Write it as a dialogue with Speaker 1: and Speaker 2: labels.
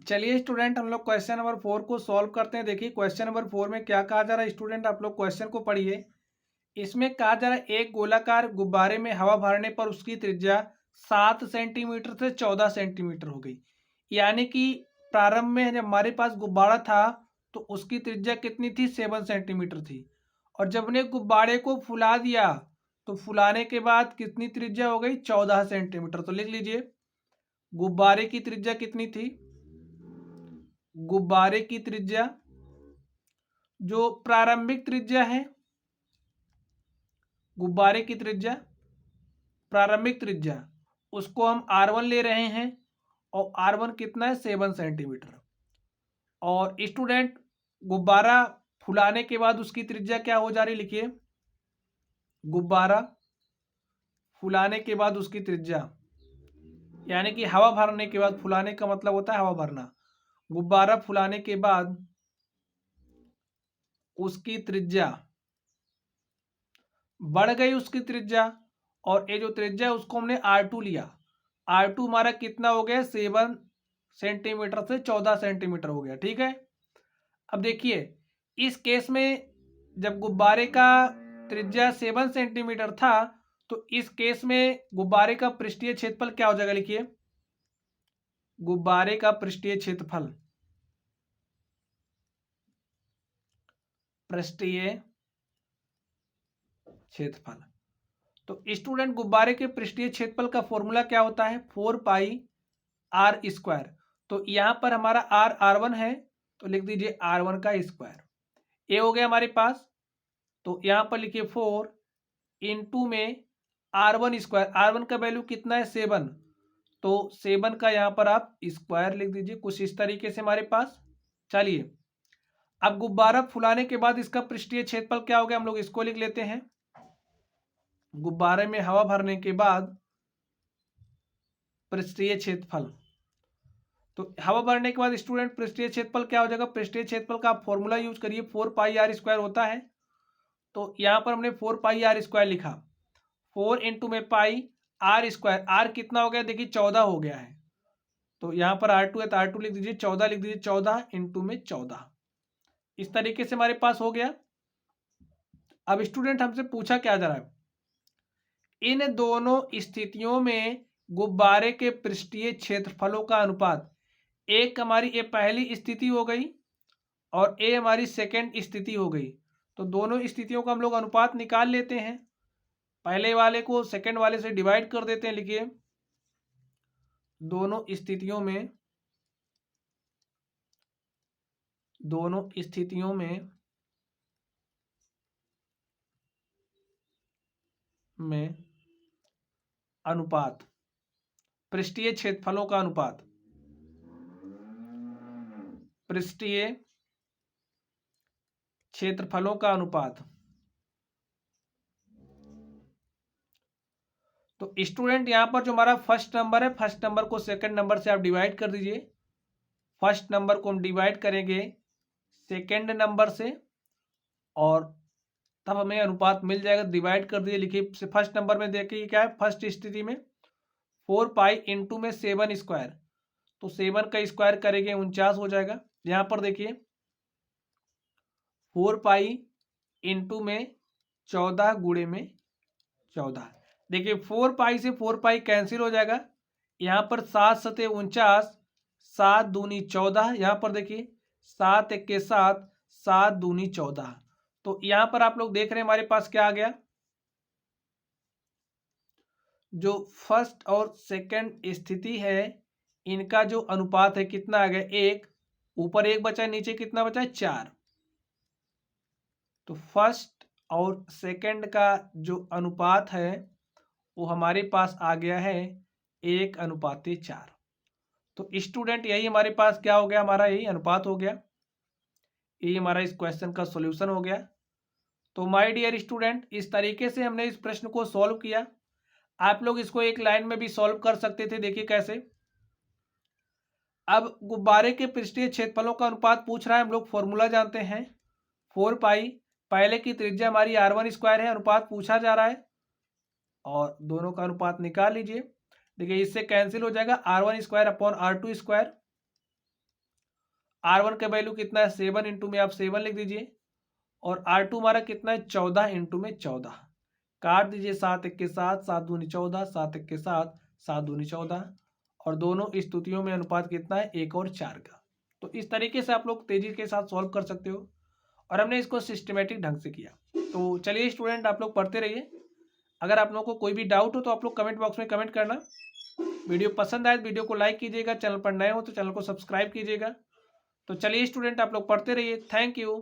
Speaker 1: चलिए स्टूडेंट, हम लोग क्वेश्चन नंबर 4 को सॉल्व करते हैं। देखिए क्वेश्चन नंबर 4 में क्या कहा जा रहा है स्टूडेंट, आप लोग क्वेश्चन को पढ़िए। इसमें कहा जा रहा है एक गोलाकार गुब्बारे में हवा भरने पर उसकी त्रिज्या 7 सेंटीमीटर से 14 सेंटीमीटर हो गई। यानी कि प्रारंभ में जब हमारे पास गुब्बारा था तो उसकी त्रिज्या कितनी थी, 7 सेंटीमीटर थी। और जब ने गुब्बारे को फुला दिया तो फुलाने के बाद कितनी त्रिज्या हो गई, 14 सेंटीमीटर। तो लिख लीजिए गुब्बारे की त्रिज्या कितनी थी। गुब्बारे की त्रिज्या, जो प्रारंभिक त्रिज्या है, गुब्बारे की त्रिज्या, प्रारंभिक त्रिज्या, उसको हम R1 ले रहे हैं। और R1 कितना है, 7 सेंटीमीटर। और स्टूडेंट गुब्बारा फुलाने के बाद उसकी त्रिज्या क्या हो जा रही, लिखिए गुब्बारा फुलाने के बाद उसकी त्रिज्या, यानी कि हवा भरने के बाद, फुलाने का मतलब होता है हवा भरना। गुब्बारा फुलाने के बाद उसकी त्रिज्या बढ़ गई, उसकी त्रिज्या। और ये जो त्रिज्या है उसको हमने R2 लिया। R2 हमारा कितना हो गया, 7 सेंटीमीटर से 14 सेंटीमीटर हो गया। ठीक है, अब देखिए इस केस में जब गुब्बारे का त्रिज्या 7 सेंटीमीटर था तो इस केस में गुब्बारे का पृष्ठीय क्षेत्रफल क्या हो जाएगा, लिखिए गुब्बारे का पृष्ठीय क्षेत्रफल, पृष्ठीय क्षेत्रफल। तो स्टूडेंट गुब्बारे के पृष्ठीय क्षेत्रफल का फॉर्मूला क्या होता है, 4 पाई R²। तो यहां पर हमारा R1 है तो लिख दीजिए R1 का स्क्वायर। ये हो गया हमारे पास। तो यहां पर लिखिए 4 इंटू में R1²। R1 का वैल्यू कितना है, 7। तो 7 का यहां पर आप स्क्वायर लिख दीजिए, कुछ इस तरीके से हमारे पास। चलिए अब गुब्बारा फुलाने के बाद इसका पृष्ठीय क्षेत्रफल क्या हो गया, हम लोग इसको लिख लेते हैं। गुब्बारे में हवा भरने के बाद पृष्ठीय क्षेत्रफल, तो हवा भरने के बाद स्टूडेंट पृष्ठीय क्षेत्रफल क्या हो जाएगा, पृष्ठीय क्षेत्रफल का आप फॉर्मूला यूज करिए, 4 पाई R² होता है। तो यहां पर हमने 4 पाई R² लिखा। 4 इंटू में पाई R², R कितना हो गया, देखिए 14 हो गया है। तो यहां पर R2 है तो R2 लिख दीजिए, 14 लिख दीजिए, 14 इंटू में 14। इस तरीके से हमारे पास हो गया। अब स्टूडेंट हमसे पूछा क्या जा रहा है, इन दोनों स्थितियों में गुब्बारे के पृष्ठीय क्षेत्रफलों का अनुपात, एक हमारी ये पहली स्थिति हो गई और ये हमारी सेकंड स्थिति हो गई। तो दोनों स्थितियों का हम लोग अनुपात निकाल लेते हैं। पहले वाले को सेकंड वाले से डिवाइड कर देते हैं। लिखिए दोनों स्थितियों में, दोनों स्थितियों में अनुपात, पृष्ठीय क्षेत्रफलों का अनुपात, पृष्ठीय क्षेत्रफलों का अनुपात। तो स्टूडेंट यहां पर जो हमारा फर्स्ट नंबर है, फर्स्ट नंबर को सेकंड नंबर से आप डिवाइड कर दीजिए। फर्स्ट नंबर को हम डिवाइड करेंगे सेकंड नंबर से और तब हमें अनुपात मिल जाएगा। डिवाइड कर दिए, लिखिए फर्स्ट नंबर में देखिए क्या है, फर्स्ट स्थिति में 4 पाई इंटू में 7²। तो 7 का स्क्वायर करेंगे 49 हो जाएगा। यहां पर देखिए 4 पाई इंटू में 14 गुणे में 14। देखिए 4 पाई से 4 पाई कैंसिल हो जाएगा। यहाँ पर 7×7 = 49, 7 दूनी 14। यहाँ पर देखिए 7 × 1 = 7, 7 दूनी 14। तो यहाँ पर आप लोग देख रहे हैं हमारे पास क्या आ गया, जो फर्स्ट और सेकंड स्थिति है इनका जो अनुपात है कितना आ गया, 1। ऊपर 1 बचा, नीचे कितना बचा, 4। तो फर्स्ट और सेकंड का जो अनुपात है वो हमारे पास आ गया है 1:4। तो स्टूडेंट यही हमारे पास क्या हो गया, हमारा यही अनुपात हो गया। यही हमारा इस क्वेश्चन का सॉल्यूशन हो गया। तो माय डियर स्टूडेंट, इस तरीके से हमने इस प्रश्न को सॉल्व किया। आप लोग इसको एक लाइन में भी सॉल्व कर सकते थे। देखिए कैसे, अब गुब्बारे के पृष्ठीय क्षेत्रफलों का अनुपात पूछ रहा है, हम लोग फॉर्मूला जानते हैं 4 पाई, पहले की त्रिज्या हमारी R1² है, अनुपात पूछा जा रहा है और दोनों का अनुपात निकाल लीजिए। देखिए इससे कैंसिल हो जाएगा, R1² अपॉन R2²। R1 का वैल्यू कितना है 7 इंटू में आप 7 लिख दीजिए और R2 हमारा कितना है 14 इंटू में 14, काट दीजिए 7 1 के 7, 7 दूनी 14, 7 1 के 7, 7 दूनी 14 और दोनों स्थितियों में अनुपात कितना है 1 और 4 का। तो इस तरीके से आप लोग तेजी के साथ सॉल्व कर सकते हो और हमने इसको सिस्टमेटिक ढंग से किया। तो चलिए स्टूडेंट आप लोग पढ़ते रहिए। अगर आप लोगों को कोई भी डाउट हो तो आप लोग कमेंट बॉक्स में कमेंट करना। वीडियो पसंद आए तो वीडियो को लाइक कीजिएगा, चैनल पर नए हो तो चैनल को सब्सक्राइब कीजिएगा। तो चलिए स्टूडेंट आप लोग पढ़ते रहिए। Thank you.